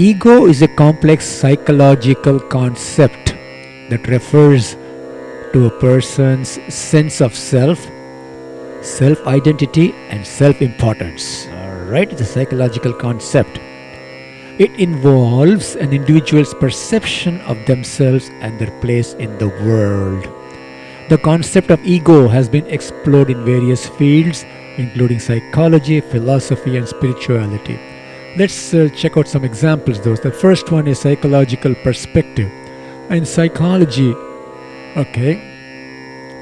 Ego is a complex psychological concept that refers to a person's sense of self, self identity, and self importance. Alright, it's a psychological concept. It involves an individual's perception of themselves and their place in the world. The concept of ego has been explored in various fields, including psychology, philosophy, and spirituality. Let's check out some examples, though. The first one is psychological perspective. In psychology, okay,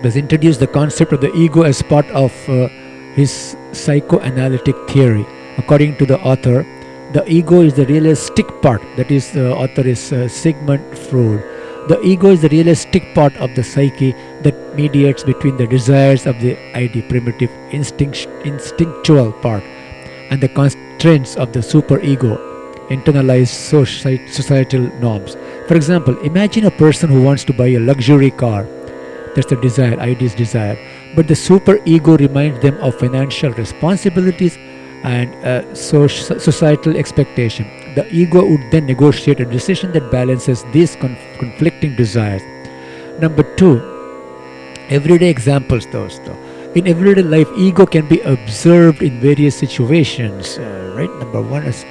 has introduced the concept of the ego as part of his psychoanalytic theory. According to the author, the ego is the realistic part. That is, the author is Sigmund Freud. The ego is the realistic part of the psyche that mediates between the desires of the ID, primitive instinctual part, and the constraints of the superego, internalized societal norms. For example, imagine a person who wants to buy a luxury car. That's the desire, ID's desire. But the superego reminds them of financial responsibilities and societal expectation. The ego would then negotiate a decision that balances these conflicting desires. Number two, everyday examples, though. In everyday life, ego can be observed in various situations. Right? Number one is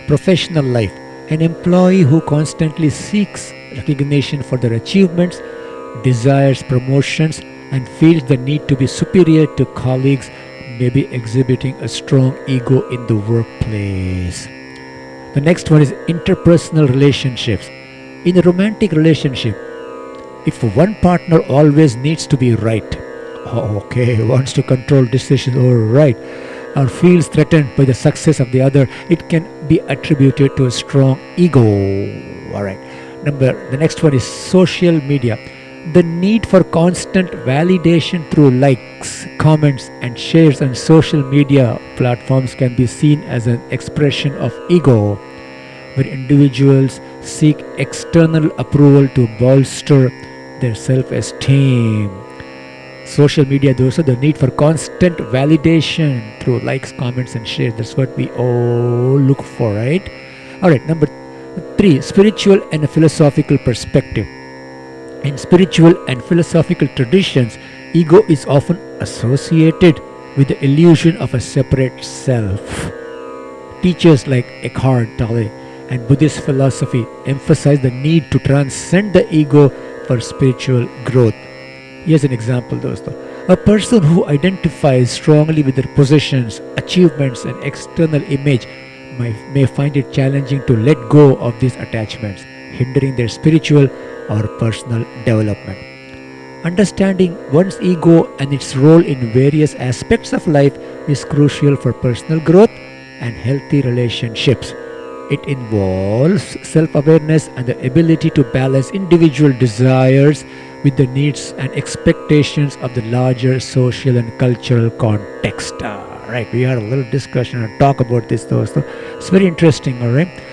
professional life. An employee who constantly seeks recognition for their achievements, desires promotions, and feels the need to be superior to colleagues may be exhibiting a strong ego in the workplace. The next one is interpersonal relationships. In a romantic relationship, if one partner always needs to be right, wants to control decisions, or feels threatened by the success of the other, it can be attributed to a strong ego. Alright. The next one is social media. The need for constant validation through likes, comments, and shares on social media platforms can be seen as an expression of ego, where individuals seek external approval to bolster their self-esteem. Social media, those are the need for constant validation through likes, comments, and shares. That's what we all look for, right? Alright, number three, spiritual and philosophical perspective. In spiritual and philosophical traditions, ego is often associated with the illusion of a separate self. Teachers like Eckhart Tolle and Buddhist philosophy emphasize the need to transcend the ego for spiritual growth. Here's an example, though. A person who identifies strongly with their possessions, achievements, and external image may find it challenging to let go of these attachments, hindering their spiritual or personal development. Understanding one's ego and its role in various aspects of life is crucial for personal growth and healthy relationships. It involves self-awareness and the ability to balance individual desires with the needs and expectations of the larger social and cultural context. Right, we had a little discussion and talk about this, though. So it's very interesting, all right.